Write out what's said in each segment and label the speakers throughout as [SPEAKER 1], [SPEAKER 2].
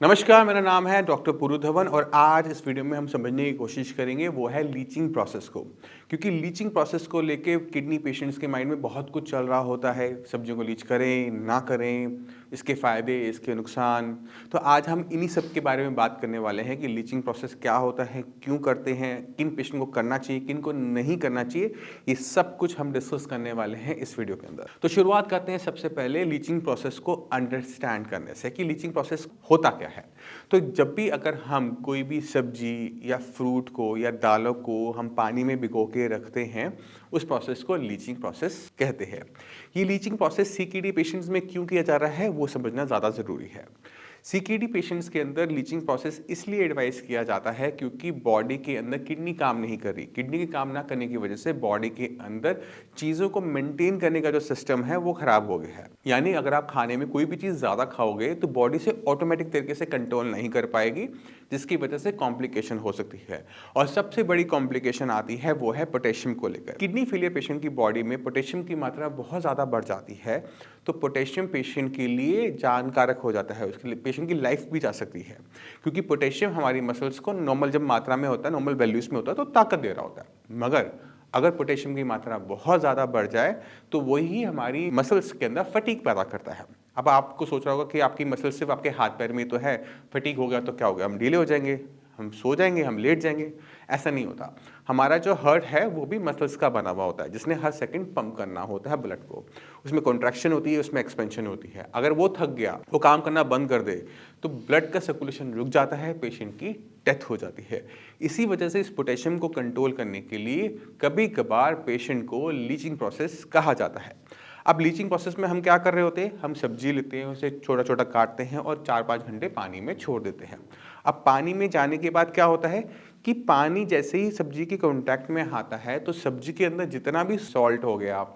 [SPEAKER 1] नमस्कार, मेरा नाम है डॉक्टर पुरु धवन और आज इस वीडियो में हम समझने की कोशिश करेंगे वो है लीचिंग प्रोसेस को। क्योंकि लीचिंग प्रोसेस को लेके किडनी पेशेंट्स के माइंड में बहुत कुछ चल रहा होता है, सब्जियों को लीच करें, ना करें, इसके फ़ायदे, इसके नुकसान। तो आज हम इन्हीं सब के बारे में बात करने वाले हैं कि लीचिंग प्रोसेस क्या होता है, क्यों करते हैं, किन पेशेंट को करना चाहिए, किन को नहीं करना चाहिए, ये सब कुछ हम डिस्कस करने वाले हैं इस वीडियो के अंदर। तो शुरुआत करते हैं सबसे पहले लीचिंग प्रोसेस को अंडरस्टैंड करने से कि लीचिंग प्रोसेस होता क्या है। तो जब भी अगर हम कोई भी सब्जी या फ्रूट को या दालों को हम पानी में भिगो के रखते हैं, उस प्रोसेस को लीचिंग प्रोसेस कहते हैं। ये लीचिंग प्रोसेस सीकेडी पेशेंट्स में क्यों किया जा रहा है वो समझना ज़्यादा ज़रूरी है। सीकेडी पेशेंट्स के अंदर लीचिंग प्रोसेस इसलिए एडवाइस किया जाता है क्योंकि बॉडी के अंदर किडनी काम नहीं कर रही। किडनी के काम ना करने की वजह से बॉडी के अंदर चीज़ों को मेंटेन करने का जो सिस्टम है वो खराब हो गया है। यानी अगर आप खाने में कोई भी चीज़ ज़्यादा खाओगे तो बॉडी से ऑटोमेटिक तरीके से कंट्रोल नहीं कर पाएगी, जिसकी वजह से कॉम्प्लिकेशन हो सकती है। और सबसे बड़ी कॉम्प्लिकेशन आती है वो है पोटेशियम को लेकर। किडनी फेलियर पेशेंट की बॉडी में पोटेशियम की मात्रा बहुत ज़्यादा बढ़ जाती है, तो पोटेशियम पेशेंट के लिए जानकारक हो जाता है, उसके लिए पेशेंट की लाइफ भी जा सकती है। क्योंकि पोटेशियम हमारी मसल्स को नॉर्मल जब मात्रा में होता है, नॉर्मल वैल्यूज़ में होता है तो ताकत दे रहा होता है। मगर अगर पोटेशियम की मात्रा बहुत ज़्यादा बढ़ जाए तो वही हमारी मसल्स के अंदर फटीग पैदा करता है। अब आपको सोच रहा होगा कि आपकी मसल्स सिर्फ आपके हाथ पैर में तो है, फटीग हो गया तो क्या हो गया, हम ढीले हो जाएंगे, हम सो जाएंगे, हम लेट जाएंगे। ऐसा नहीं होता। हमारा जो हार्ट है वो भी मसल्स का बना हुआ होता है, जिसने हर सेकंड पंप करना होता है ब्लड को। उसमें कॉन्ट्रैक्शन होती है, उसमें एक्सपेंशन होती है। अगर वो थक गया, वो काम करना बंद कर दे तो ब्लड का सर्कुलेशन रुक जाता है, पेशेंट की डेथ हो जाती है। इसी वजह से इस पोटेशियम को कंट्रोल करने के लिए कभी कभार पेशेंट को लीचिंग प्रोसेस कहा जाता है। अब लीचिंग प्रोसेस में हम क्या कर रहे होते हैं, हम सब्जी लेते हैं, उसे छोटा छोटा काटते हैं और 4-5 घंटे पानी में छोड़ देते हैं। अब पानी में जाने के बाद क्या होता है कि पानी जैसे ही सब्जी के कांटेक्ट में आता है तो सब्जी के अंदर जितना भी सॉल्ट हो गया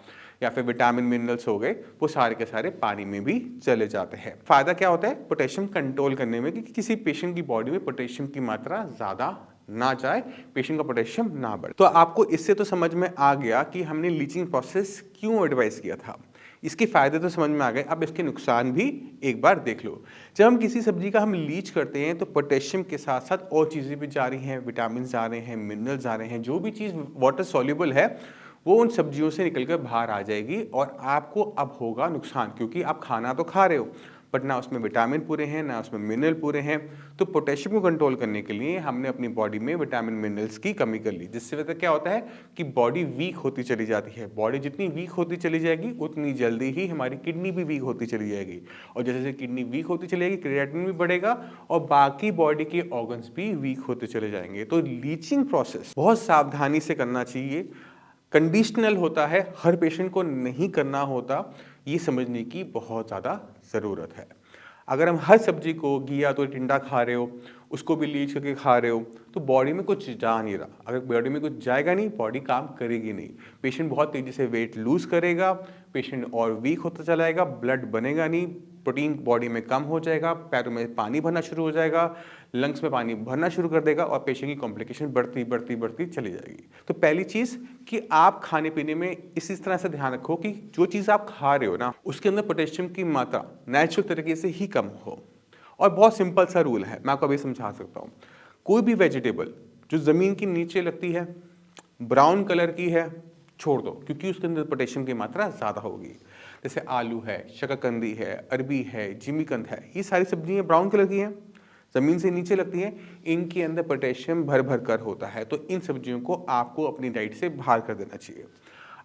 [SPEAKER 1] या फिर विटामिन मिनरल्स हो गए, वो सारे के सारे पानी में भी चले जाते हैं। फायदा क्या होता है पोटेशियम कंट्रोल करने में कि किसी पेशेंट की बॉडी में पोटेशियम की मात्रा ज़्यादा ना जाए, पेशेंट का पोटेशियम ना बढ़े। तो आपको इससे तो समझ में आ गया कि हमने लीचिंग प्रोसेस क्यों एडवाइस किया था। इसके फायदे तो समझ में आ गए, अब इसके नुकसान भी एक बार देख लो। जब हम किसी सब्जी का हम लीच करते हैं तो पोटेशियम के साथ साथ और चीज़ें भी जा रही हैं, विटामिन जा रहे हैं, मिनरल्स आ रहे हैं, जो भी चीज़ वाटर सॉल्युबल है वो उन सब्जियों से निकलकर बाहर आ जाएगी और आपको अब होगा नुकसान, क्योंकि आप खाना तो खा रहे हो बट ना उसमें विटामिन पूरे हैं, ना उसमें मिनरल पूरे हैं। तो पोटेशियम को कंट्रोल करने के लिए हमने अपनी बॉडी में विटामिन मिनरल्स की कमी कर ली, जिससे वजह क्या होता है कि बॉडी वीक होती चली जाती है। बॉडी जितनी वीक होती चली जाएगी उतनी जल्दी ही हमारी किडनी भी वीक होती चली जाएगी, और जैसे जैसे किडनी वीक होती चली जाएगी क्रिएटिनिन भी बढ़ेगा और बाकी बॉडी के ऑर्गन्स भी वीक होते चले जाएंगे। तो लीचिंग प्रोसेस बहुत सावधानी से करना चाहिए, कंडीशनल होता है, हर पेशेंट को नहीं करना होता, ये समझने की बहुत ज़्यादा ज़रूरत है। अगर हम हर सब्जी को घिया तो टिंडा खा रहे हो, उसको भी लीच करके खा रहे हो, तो बॉडी में कुछ जा नहीं रहा। अगर बॉडी में कुछ जाएगा नहीं, बॉडी काम करेगी नहीं, पेशेंट बहुत तेज़ी से वेट लूज़ करेगा, पेशेंट और वीक होता चला जाएगा, ब्लड बनेगा नहीं, प्रोटीन बॉडी में कम हो जाएगा, पैरों में पानी भरना शुरू हो जाएगा, लंग्स में पानी भरना शुरू कर देगा और पेशेंट की कॉम्प्लिकेशन बढ़ती बढ़ती बढ़ती चली जाएगी। तो पहली चीज़ कि आप खाने पीने में इसी तरह से ध्यान रखो कि जो चीज़ आप खा रहे हो ना उसके अंदर पोटेशियम की मात्रा नेचुरल तरीके से ही कम हो। और बहुत सिंपल सा रूल है, मैं आपको अभी समझा सकता हूँ। कोई भी वेजिटेबल जो ज़मीन के नीचे लगती है, ब्राउन कलर की है, छोड़ दो, क्योंकि उसके अंदर पोटेशियम की मात्रा ज़्यादा होगी। जैसे आलू है, शकरकंदी है, अरबी है, जिमीकंद है, ये सारी सब्जियां ब्राउन कलर की हैं, ज़मीन से नीचे लगती हैं, इनके अंदर पोटेशियम भर भर कर होता है। तो इन सब्जियों को आपको अपनी डाइट से बाहर कर देना चाहिए।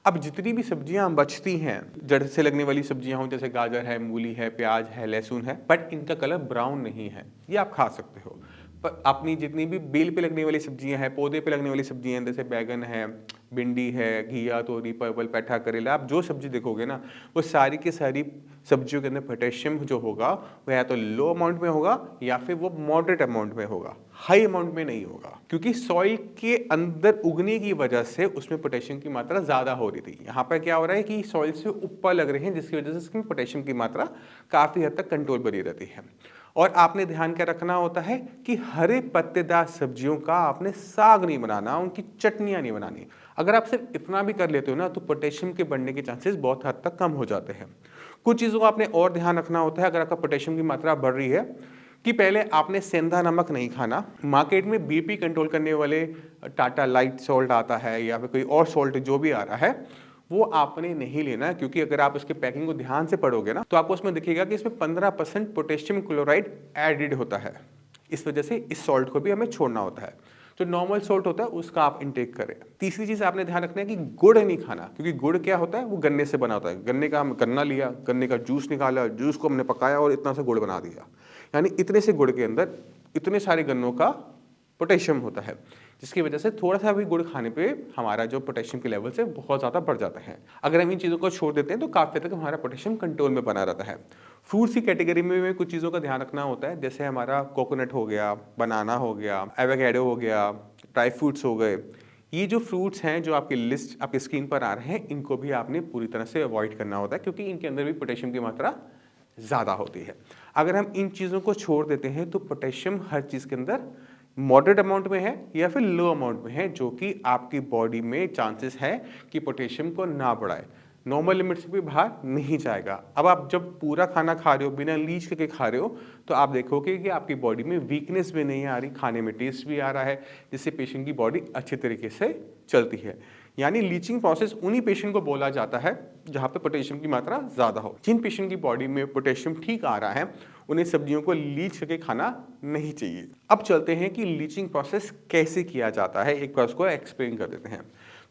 [SPEAKER 1] अब जितनी भी सब्जियां बचती हैं, जड़ से लगने वाली सब्जियां हों, जैसे गाजर है, मूली है, प्याज है, लहसुन है, बट इनका कलर ब्राउन नहीं है, ये आप खा सकते हो। पर अपनी जितनी भी बेल पे लगने वाली सब्जियां हैं, पौधे पे लगने वाली सब्जियां हैं, जैसे बैगन है, भिंडी है, घिया, तोरी, परवल, पैठा, करेला, आप जो सब्जी देखोगे ना वो सारी की सारी सब्जियों के अंदर पोटेशियम जो होगा वह या तो लो अमाउंट में होगा या फिर वो मॉडरेट अमाउंट में होगा, हाई अमाउंट में नहीं होगा। क्योंकि सॉइल के अंदर उगने की वजह से उसमें पोटेशियम की मात्रा ज़्यादा हो रही थी। यहाँ पर क्या हो रहा है कि सॉइल से ऊपर लग रहे हैं, जिसकी वजह से इसमें पोटेशियम की मात्रा काफ़ी हद तक कंट्रोल बनी रहती है। और आपने ध्यान क्या रखना होता है कि हरे पत्तेदार सब्जियों का आपने साग नहीं बनाना, उनकी चटनियाँ नहीं बनानी। अगर आप सिर्फ इतना भी कर लेते हो ना तो पोटेशियम के बढ़ने के चांसेस बहुत हद तक कम हो जाते हैं। कुछ चीज़ों का आपने और ध्यान रखना होता है। अगर आपका पोटेशियम की मात्रा बढ़ रही है, कि पहले आपने सेंधा नमक नहीं खाना। मार्केट में बीपी कंट्रोल करने वाले टाटा लाइट सॉल्ट आता है या फिर कोई और सॉल्ट जो भी आ रहा है, वो आपने नहीं लेना, क्योंकि अगर आप उसके पैकिंग को ध्यान से पढ़ोगे ना तो आपको उसमें दिखेगा कि इसमें 15% पोटेशियम क्लोराइड एडेड होता है। इस वजह से इस सॉल्ट को भी हमें छोड़ना होता है। जो नॉर्मल सॉल्ट होता है उसका आप इंटेक करें। तीसरी चीज आपने ध्यान रखना है कि गुड़ नहीं खाना, क्योंकि गुड़ क्या होता है, वो गन्ने से बना होता है। गन्ने का हम गन्ना लिया, गन्ने का जूस निकाला, जूस को हमने पकाया और इतना सा गुड़ बना दिया, यानी इतने से गुड़ के अंदर इतने सारे गन्नों का पोटेशियम होता है, जिसकी वजह से थोड़ा सा भी गुड़ खाने पे हमारा जो पोटेशियम के लेवल से बहुत ज़्यादा बढ़ जाता है। अगर हम इन चीज़ों को छोड़ देते हैं तो काफ़ी हद तक हमारा पोटेशियम कंट्रोल में बना रहता है। फ्रूट्स की कैटेगरी में कुछ चीज़ों का ध्यान रखना होता है, जैसे हमारा कोकोनट हो गया, बनाना हो गया, एवोकेडो हो गया, ड्राई फ्रूट्स हो गए। ये जो फ्रूट्स हैं जो आपकी लिस्ट आपकी स्क्रीन पर आ रहे हैं, इनको भी आपने पूरी तरह से अवॉइड करना होता है, क्योंकि इनके अंदर भी पोटेशियम की मात्रा ज़्यादा होती है। अगर हम इन चीज़ों को छोड़ देते हैं तो पोटेशियम हर चीज़ के अंदर मॉडरेट अमाउंट में है या फिर लो अमाउंट में है, जो कि आपकी बॉडी में चांसेस है कि पोटेशियम को ना बढ़ाए, नॉर्मल लिमिट से भी बाहर नहीं जाएगा। अब आप जब पूरा खाना खा रहे हो, बिना लीच करके खा रहे हो, तो आप देखोगे कि आपकी बॉडी में वीकनेस भी नहीं आ रही, खाने में टेस्ट भी आ रहा है, जिससे पेशेंट की बॉडी अच्छे तरीके से चलती है। यानी लीचिंग प्रोसेस उन्हीं पेशेंट को बोला जाता है जहाँ पे पोटेशियम की मात्रा ज़्यादा हो। जिन पेशेंट की बॉडी में पोटेशियम ठीक आ रहा है, उन्हें सब्जियों को लीच करके खाना नहीं चाहिए। अब चलते हैं कि लीचिंग प्रोसेस कैसे किया जाता है, एक बार उसको एक्सप्लेन कर देते हैं।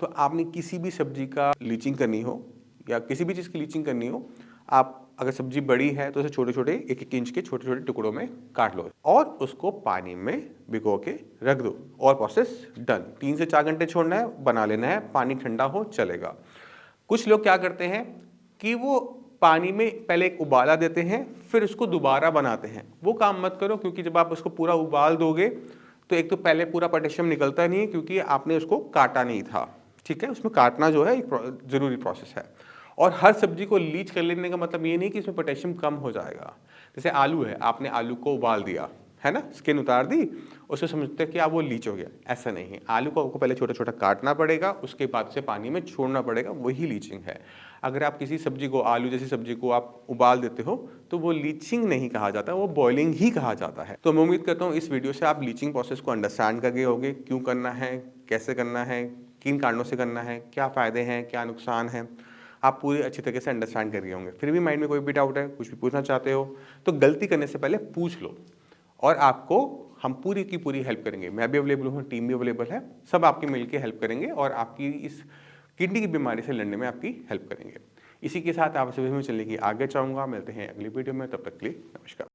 [SPEAKER 1] तो आपने किसी भी सब्जी का लीचिंग करनी हो या किसी भी चीज़ की लीचिंग करनी हो, आप अगर सब्जी बड़ी है तो उसे छोटे छोटे 1-1 इंच के छोटे छोटे टुकड़ों में काट लो और उसको पानी में भिगो के रख दो और प्रोसेस डन। 3 से 4 घंटे छोड़ना है, बना लेना है, पानी ठंडा हो चलेगा। कुछ लोग क्या करते हैं कि वो पानी में पहले एक उबाला देते हैं, फिर उसको दोबारा बनाते हैं। वो काम मत करो, क्योंकि जब आप उसको पूरा उबाल दोगे तो एक तो पहले पूरा पोटेशियम निकलता नहीं है, क्योंकि आपने उसको काटा नहीं था। ठीक है, उसमें काटना जो है एक ज़रूरी प्रोसेस है। और हर सब्जी को लीच कर लेने का मतलब ये नहीं कि इसमें पोटेशियम कम हो जाएगा। जैसे आलू है, आपने आलू को उबाल दिया है ना, स्किन उतार दी, उससे समझते हैं कि आप वो लीच हो गया। ऐसा नहीं है, आलू को आपको पहले छोटा छोटा काटना पड़ेगा, उसके बाद से पानी में छोड़ना पड़ेगा, वही लीचिंग है। अगर आप किसी सब्जी को, आलू जैसी सब्जी को आप उबाल देते हो तो वो लीचिंग नहीं कहा जाता, वो बॉइलिंग ही कहा जाता है। तो मैं उम्मीद करता हूँ इस वीडियो से आप लीचिंग प्रोसेस को अंडरस्टैंड कर गए होंगे, क्यों करना है, कैसे करना है, किन कारणों से करना है, क्या फ़ायदे हैं, क्या नुकसान है, आप पूरी अच्छी तरीके से अंडरस्टैंड कर गए होंगे। फिर भी माइंड में कोई भी डाउट है, कुछ भी पूछना चाहते हो, तो गलती करने से पहले पूछ लो और आपको हम पूरी की पूरी हेल्प करेंगे। मैं भी अवेलेबल हूँ, टीम भी अवेलेबल है, सब आपकी मिलकर हेल्प करेंगे और आपकी इस किडनी की बीमारी से लड़ने में आपकी हेल्प करेंगे। इसी के साथ आपसे भी मैं चलने की आगे चाहूँगा। मिलते हैं अगली वीडियो में, तब तक के लिए नमस्कार।